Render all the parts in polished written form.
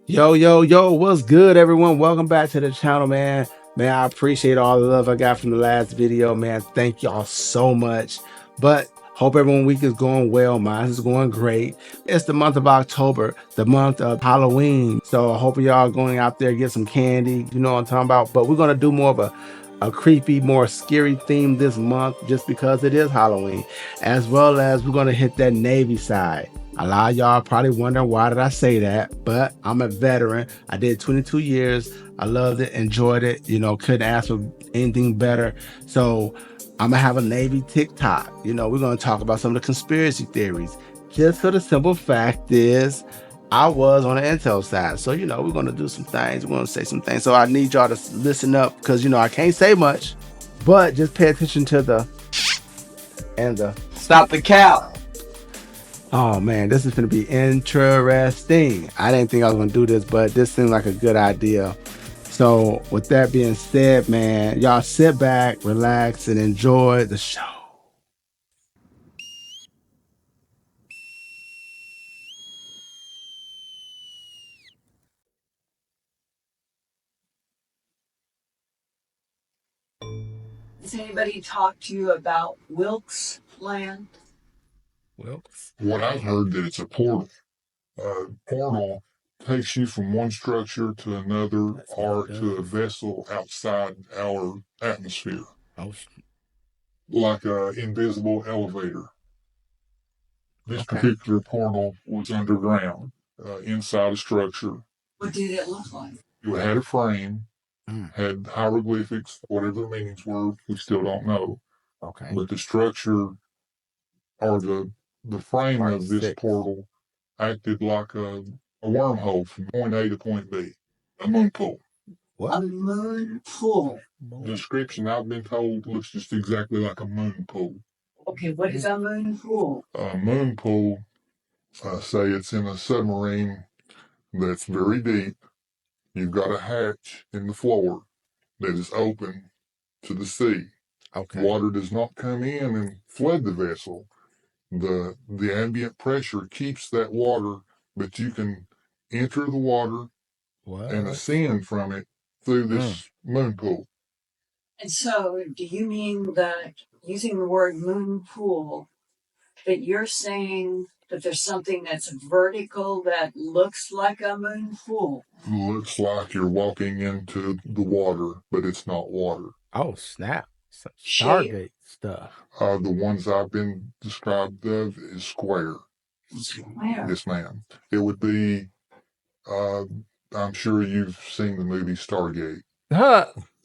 Yo, yo, yo, what's good, everyone? Welcome back to the channel, man. Man, I appreciate all the love I got from the last video, man. Thank y'all so much. But hope everyone week is going well. Mine is going great. It's the month of October, the month of Halloween. So I hope y'all going out there, get some candy. You know what I'm talking about? But we're going to do more of a creepy, more scary theme this month just because it is Halloween. As well as we're going to hit that Navy side. A lot of y'all probably wondering why did I say that, but I'm a veteran. I did 22 years. I loved it, enjoyed it. You know, couldn't ask for anything better. So I'm gonna have a Navy TikTok. You know, we're gonna talk about some of the conspiracy theories. Just for the simple fact is, I was on the intel side. So, you know, we're gonna do some things. We're gonna say some things. So I need y'all to listen up because, you know, I can't say much, but just pay attention to the and the Stop the cap. Oh man, this is going to be interesting. I didn't think I was going to do this, but this seemed like a good idea. So with that being said, man, y'all sit back, relax, and enjoy the show. Has anybody talked to you about Wilkes Land? Wilkes? What I've heard that it's a portal. Portal takes you from one structure to another or to a vessel outside our atmosphere, Oh, like an invisible elevator. This okay. particular portal was underground, inside a structure. What did it look like? It had a frame, had hieroglyphics, whatever the meanings were, we still don't know. Okay. But the structure or the frame of this portal acted like a wormhole from point A to point B. A moon pool. What? A moon pool. The description I've been told looks just exactly like a moon pool. Okay, what is a moon pool? A moon pool, say it's in a submarine that's very deep. You've got a hatch in the floor that is open to the sea. Okay. Water does not come in and flood the vessel. The ambient pressure keeps that water, but you can enter the water and ascend from it through this moon pool. And so, do you mean that using the word moon pool, that you're saying that there's something that's vertical that looks like a moon pool? Looks like you're walking into the water, but it's not water. Oh, snap. Stargate stuff. The ones I've been described of is square. Square? Yes, ma'am. It would be, I'm sure you've seen the movie Stargate.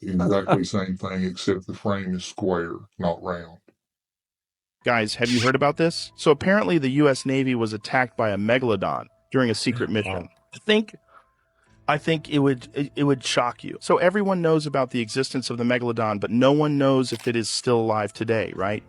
Exactly the same thing, except the frame is square, not round. Guys, have you heard about this? So apparently the U.S. Navy was attacked by a megalodon during a secret mission. I think it would shock you. So everyone knows about the existence of the megalodon, but no one knows if it is still alive today, right?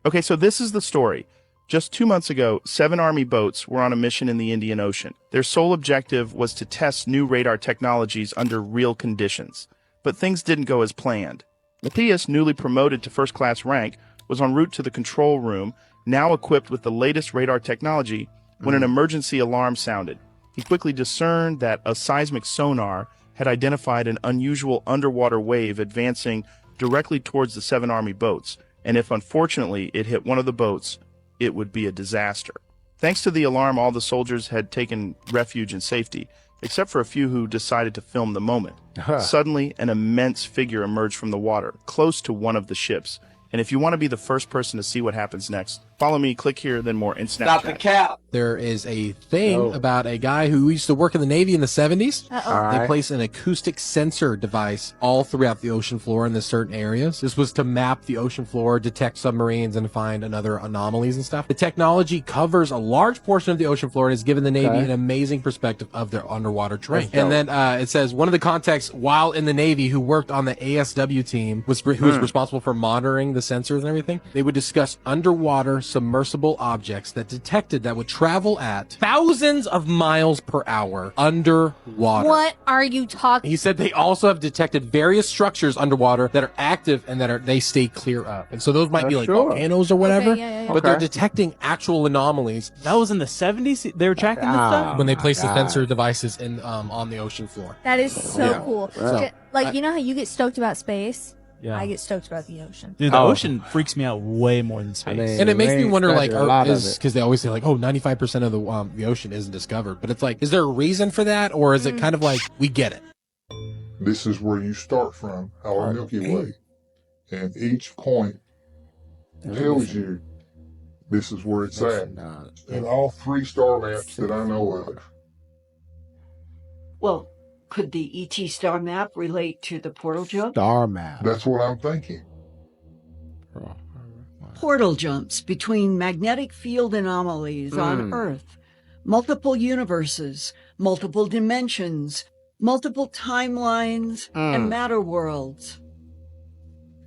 Okay, so this is the story. Just 2 months ago, 7 Army boats were on a mission in the Indian Ocean. Their sole objective was to test new radar technologies under real conditions. But things didn't go as planned. Matthias, newly promoted to first-class rank, was en route to the control room, now equipped with the latest radar technology, when an emergency alarm sounded. He quickly discerned that a seismic sonar had identified an unusual underwater wave advancing directly towards the 7 Army boats, and if unfortunately it hit one of the boats, it would be a disaster. Thanks to the alarm, all the soldiers had taken refuge in safety, except for a few who decided to film the moment. Suddenly, an immense figure emerged from the water, close to one of the ships. And if you want to be the first person to see what happens next, follow me, click here, then more in Snapchat. Stop the cap. There is a thing about a guy who used to work in the Navy in the 70s. They place an acoustic sensor device all throughout the ocean floor in the certain areas. This was to map the ocean floor, detect submarines, and find other anomalies and stuff. The technology covers a large portion of the ocean floor and has given the Navy an amazing perspective of their underwater terrain. And then it says one of the contacts while in the Navy who worked on the ASW team who was responsible for monitoring the sensors and everything. They would discuss underwater submersible objects that detected that would travel at thousands of miles per hour underwater. What are you talking? He said they also have detected various structures underwater that are active and that they stay clear of. And so those might be like volcanoes or whatever, but they're detecting actual anomalies. That was in the 70s? They were tracking this stuff? When they placed the sensor devices in on the ocean floor. That is so cool. So, like, you know how you get stoked about space? Yeah. I get stoked about the ocean. Dude, the ocean freaks me out way more than space. And it makes me wonder, like, because they always say, like, oh, 95% of the ocean isn't discovered. But it's like, is there a reason for that? Or is it kind of like, we get it? This is where you start from, our Milky Way. And each point tells you this is where it's at. In all 3 star maps that I know of. Well, could the ET star map relate to the portal jump? Star map. That's what I'm thinking. Portal jumps between magnetic field anomalies on Earth, multiple universes, multiple dimensions, multiple timelines, and matter worlds.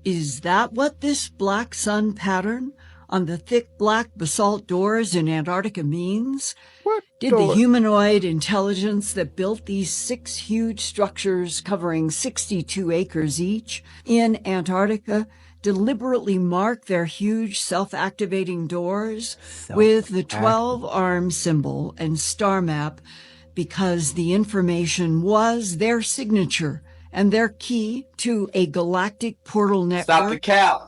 Is that what this black sun pattern on the thick black basalt doors in Antarctica means? Did the humanoid intelligence that built these 6 huge structures covering 62 acres each in Antarctica deliberately mark their huge self-activating doors with the 12-arm symbol and star map because the information was their signature and their key to a galactic portal network? Stop the cap!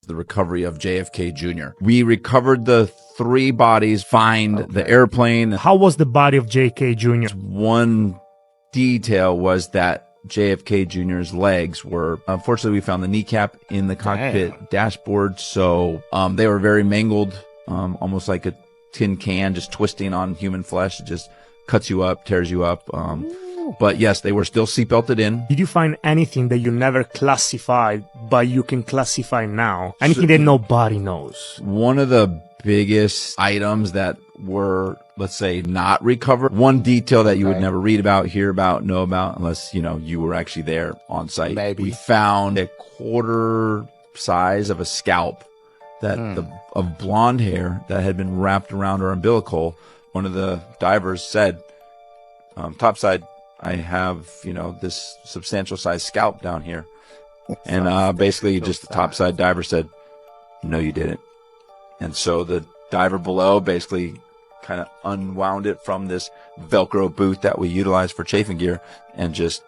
The recovery of JFK Jr. We recovered the 3 bodies, find the airplane. How was the body of JFK Jr.? One detail was that JFK Jr.'s legs were, unfortunately, we found the kneecap in the cockpit dashboard. So they were very mangled, almost like a tin can, just twisting on human flesh. It just cuts you up, tears you up. But yes, they were still seatbelted in. Did you find anything that you never classified, but you can classify now? Anything that nobody knows? One of the biggest items that were, let's say, not recovered. One detail that you would never read about, hear about, know about, unless, you know, you were actually there on site. Maybe. We found a quarter size of a scalp that of blonde hair that had been wrapped around her umbilical. One of the divers said, topside, I have, you know, this substantial size scalp down here. And basically just the topside diver said, no, you didn't. And so the diver below basically kind of unwound it from this Velcro boot that we utilize for chafing gear and just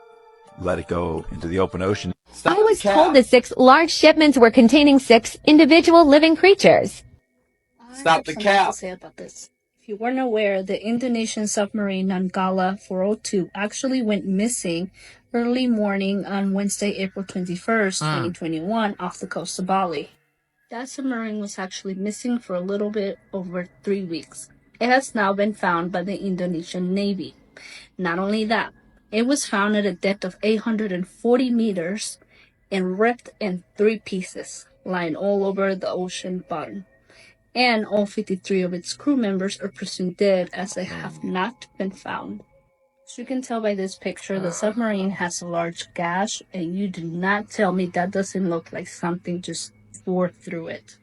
let it go into the open ocean. I was told the 6 large shipments were containing 6 individual living creatures. Stop the cap! To say about this. If you weren't aware, the Indonesian submarine Nanggala 402 actually went missing early morning on Wednesday, April 21st, 2021, off the coast of Bali. That submarine was actually missing for a little bit over 3 weeks. It has now been found by the Indonesian Navy. Not only that, it was found at a depth of 840 meters and ripped in 3 pieces, lying all over the ocean bottom. And all 53 of its crew members are presumed dead as they have not been found. As you can tell by this picture, the submarine has a large gash, and you do not tell me that doesn't look like something just tore through it.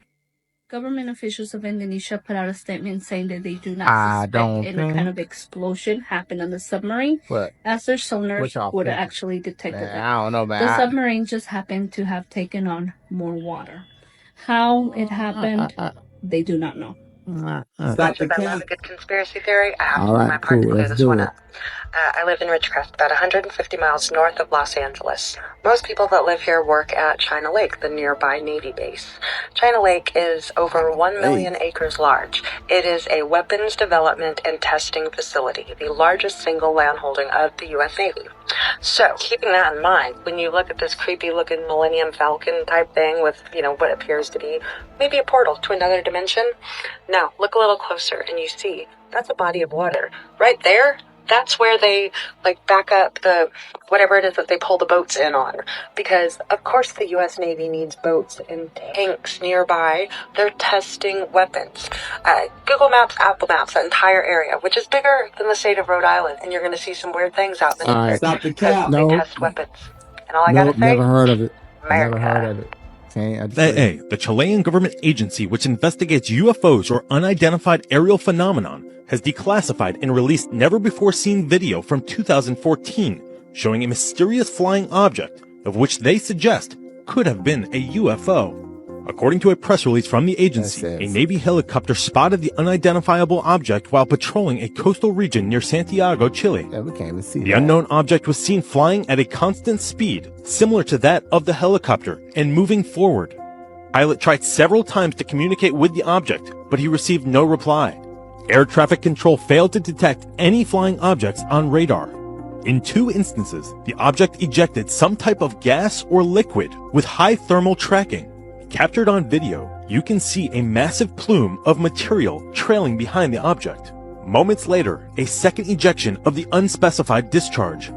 Government officials of Indonesia put out a statement saying that they do not suspect any kind of explosion happened on the submarine, as their sonars would have actually detected it. I don't know, man. The submarine just happened to have taken on more water. How it happened, they do not know. That's a good conspiracy theory. I have to do my part to clear this one up. I live in Ridgecrest, about 150 miles north of Los Angeles. Most people that live here work at China Lake, the nearby Navy base. China Lake is over 1 million acres large. It is a weapons development and testing facility, the largest single landholding of the U.S. Navy. So, keeping that in mind, when you look at this creepy-looking Millennium Falcon type thing with, you know, what appears to be maybe a portal to another dimension, now, look a little closer and you see that's a body of water. Right there, that's where they, like, back up the, whatever it is that they pull the boats in on. Because, of course, the U.S. Navy needs boats and tanks nearby. They're testing weapons. Google Maps, Apple Maps, the entire area, which is bigger than the state of Rhode Island. And you're going to see some weird things out there. Stop the cap. No. They test weapons. And all I got to say, never heard of it. America. Never heard of it. FAA, the Chilean government agency which investigates UFOs or unidentified aerial phenomenon, has declassified and released never-before-seen video from 2014 showing a mysterious flying object of which they suggest could have been a UFO. According to a press release from the agency, a Navy helicopter spotted the unidentifiable object while patrolling a coastal region near Santiago, Chile. Yeah, we can't even see The that. unknown object was seen flying at a constant speed, similar to that of the helicopter, and moving forward. Pilot tried several times to communicate with the object, but he received no reply. Air traffic control failed to detect any flying objects on radar. In 2 instances, the object ejected some type of gas or liquid with high thermal tracking. Captured on video, you can see a massive plume of material trailing behind the object. Moments later, a second ejection of the unspecified discharge.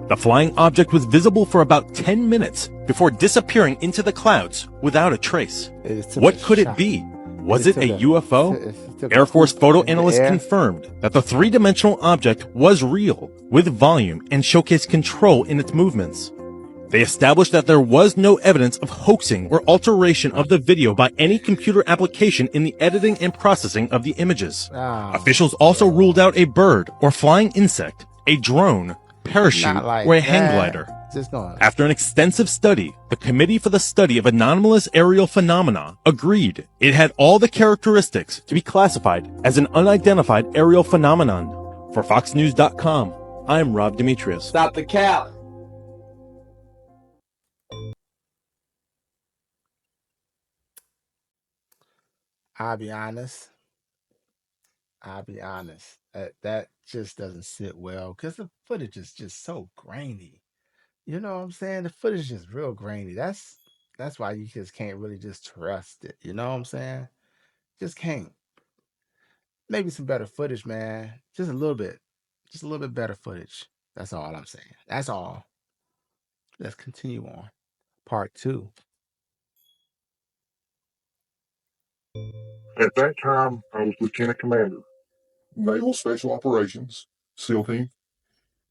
The flying object was visible for about 10 minutes before disappearing into the clouds without a trace. What could it be? Was it a UFO? Air Force photo analysts confirmed that the 3-dimensional object was real, with volume and showcased control in its movements. They established that there was no evidence of hoaxing or alteration of the video by any computer application in the editing and processing of the images. Officials also ruled out a bird or flying insect, a drone, parachute, or a hang glider. After an extensive study, the Committee for the Study of Anomalous Aerial Phenomena agreed it had all the characteristics to be classified as an unidentified aerial phenomenon. For FoxNews.com, I'm Rob Demetrius. Stop the cap. I'll be honest. That just doesn't sit well because the footage is just so grainy. You know what I'm saying? The footage is real grainy. That's why you just can't really just trust it. You know what I'm saying? Just can't. Maybe some better footage, man. Just a little bit. Just a little bit better footage. That's all I'm saying. That's all. Let's continue on. Part 2. At that time, I was Lieutenant Commander, Naval Special Operations, SEAL Team.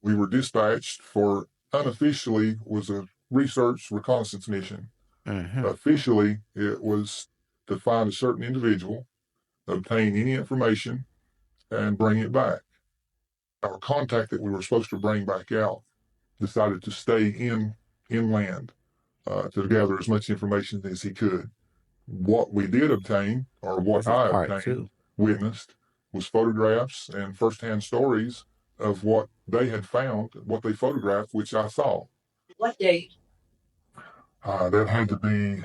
We were dispatched for, unofficially, was a research reconnaissance mission. Officially, it was to find a certain individual, obtain any information, and bring it back. Our contact that we were supposed to bring back out decided to stay inland to gather as much information as he could. What we did obtain, or what I obtained, witnessed, was photographs and first-hand stories of what they had found, what they photographed, which I saw. What date? That had to be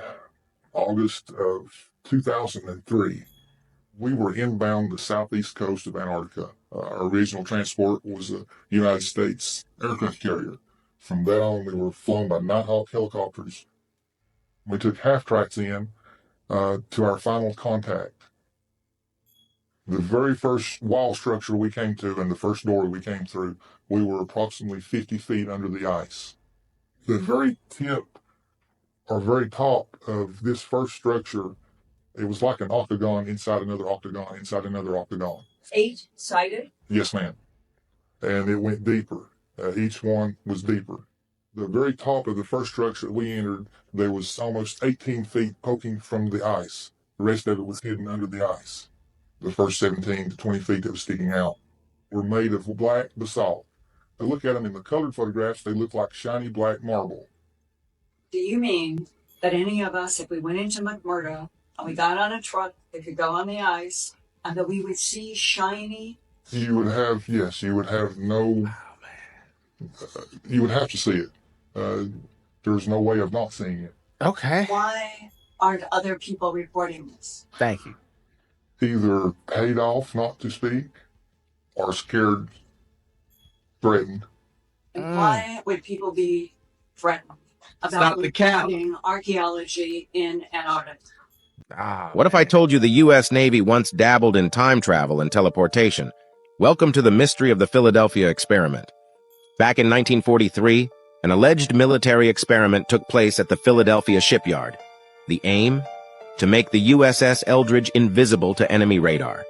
August of 2003. We were inbound the southeast coast of Antarctica. Our original transport was a United States aircraft carrier. From that on, we were flown by Nighthawk helicopters. We took half tracks in to our final contact. The very first wall structure we came to and the first door we came through, we were approximately 50 feet under the ice. The very tip or very top of this first structure, it was like an octagon inside another octagon inside another octagon. 8-sided? Yes, ma'am. And it went deeper. Each one was deeper. The very top of the first structure that we entered, there was almost 18 feet poking from the ice. The rest of it was hidden under the ice. The first 17 to 20 feet that was sticking out were made of black basalt. I look at them in the colored photographs, they look like shiny black marble. Do you mean that any of us, if we went into McMurdo and we got on a truck that could go on the ice, and that we would see shiny? You would have, yes, you would have no, you would have to see it. There's no way of not seeing it. Okay. Why aren't other people reporting this? Thank you. Either paid off not to speak or scared, threatened. And why would people be threatened about reporting archaeology in Antarctica? What if I told you the U.S. Navy once dabbled in time travel and teleportation? Welcome to the mystery of the Philadelphia experiment. Back in 1943, an alleged military experiment took place at the Philadelphia shipyard. The aim? To make the USS Eldridge invisible to enemy radar.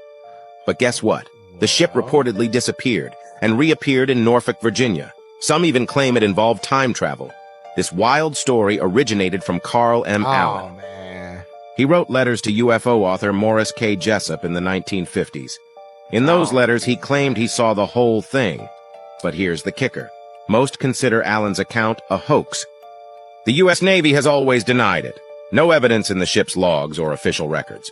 But guess what? The ship reportedly disappeared and reappeared in Norfolk, Virginia. Some even claim it involved time travel. This wild story originated from Carl M. Allen. Man. He wrote letters to UFO author Morris K. Jessup in the 1950s. In those letters, he claimed he saw the whole thing. But here's the kicker. Most consider Allen's account a hoax. The U.S. Navy has always denied it. No evidence in the ship's logs or official records.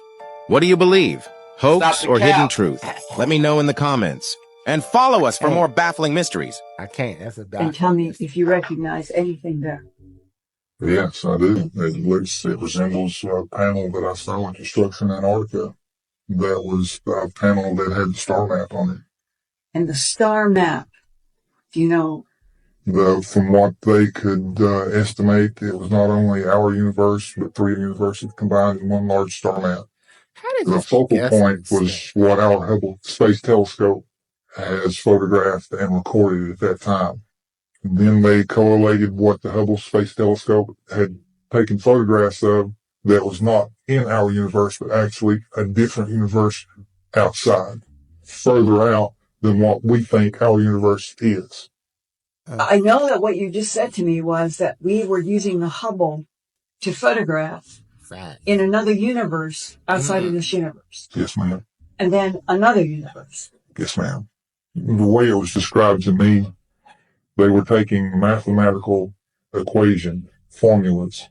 What do you believe? Hoax or hidden truth? Let me know in the comments. And follow us for more baffling mysteries. I can't. That's a And tell me if you recognize anything there. Yes, I do. It resembles a panel that I saw in Construction Antarctica. That was a panel that had the star map on it. And the star map, do you know? From what they could estimate, it was not only our universe, but 3 universes combined in one large star map. The focal point was what our Hubble Space Telescope has photographed and recorded at that time. And then they correlated what the Hubble Space Telescope had taken photographs of that was not in our universe, but actually a different universe outside, further out than what we think our universe is. I know that what you just said to me was that we were using the Hubble to photograph in another universe outside of this universe. Yes, ma'am. And then another universe. Yes, ma'am. The way it was described to me, they were taking mathematical equation formulas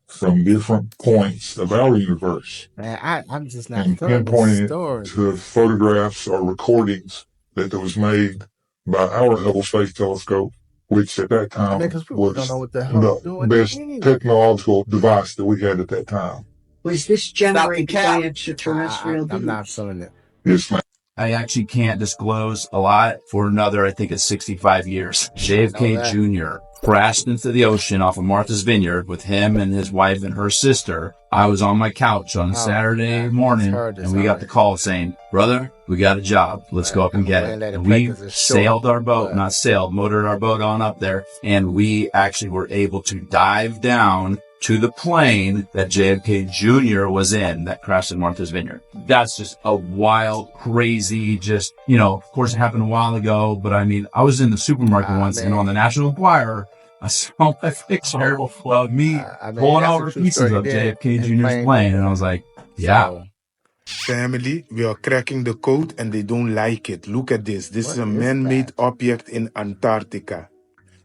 from different points of our universe. Man, I'm just not and pinpointing it to photographs or recordings that was made by our Hubble Space Telescope, which at that time was the best technological device that we had at that time. Was this generated by extraterrestrial beings? I'm not feeling it. Yes, ma'am. I actually can't disclose a lot for another, I think it's 65 years. JFK Jr. crashed into the ocean off of Martha's Vineyard with him and his wife and her sister. I was on my couch on Saturday morning, and we got the call saying, brother, we got a job. Let's go up and get it. And we sailed our boat, not sailed, motored our boat on up there, and we actually were able to dive down to the plane that JFK Jr. was in that crashed in Martha's Vineyard. That's just a wild, crazy, just, you know, of course it happened a while ago, but I mean, I was in the supermarket once and on the National Enquirer, I saw my picture of me pulling over pieces of JFK Jr.'s plane, and I was like, yeah. Family, we are cracking the code and they don't like it. Look at this. This is a man-made object in Antarctica.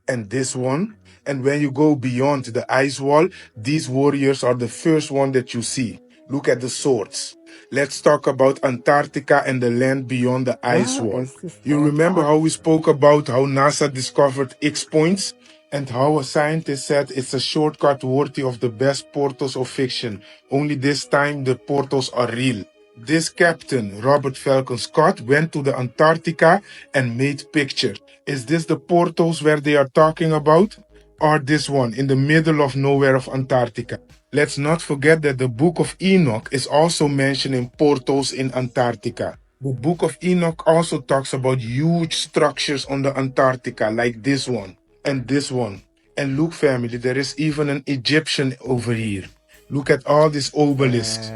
And this one, and when you go beyond the ice wall, these warriors are the first one that you see. Look at the swords. Let's talk about Antarctica and the land beyond the ice wall. You remember how we spoke about how NASA discovered X points? And how a scientist said it's a shortcut worthy of the best portals of fiction. Only this time the portals are real. This captain, Robert Falcon Scott, went to the Antarctica and made pictures. Is this the portals where they are talking about? Or this one in the middle of nowhere of Antarctica? Let's not forget that the Book of Enoch is also mentioning portals in Antarctica. The Book of Enoch also talks about huge structures on the Antarctica like this one and this one. And look, family, there is even an Egyptian over here. Look at all these obelisks.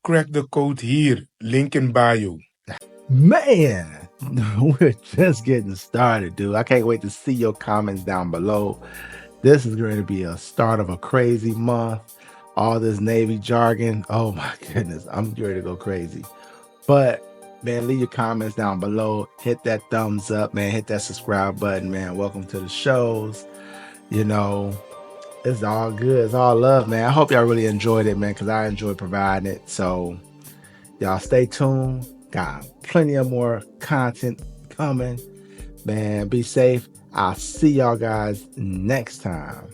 Crack the code here. Link in bio. Man, we're just getting started, dude. I can't wait to see your comments down below. This is going to be a start of a crazy month. All this Navy jargon. Oh my goodness. I'm ready to go crazy. But man, leave your comments down below. Hit that thumbs up, man. Hit that subscribe button, man. Welcome to the shows. You know, it's all good. It's all love, man. I hope y'all really enjoyed it, man, because I enjoyed providing it. So y'all stay tuned. Got plenty of more content coming. Man, be safe. I'll see y'all guys next time.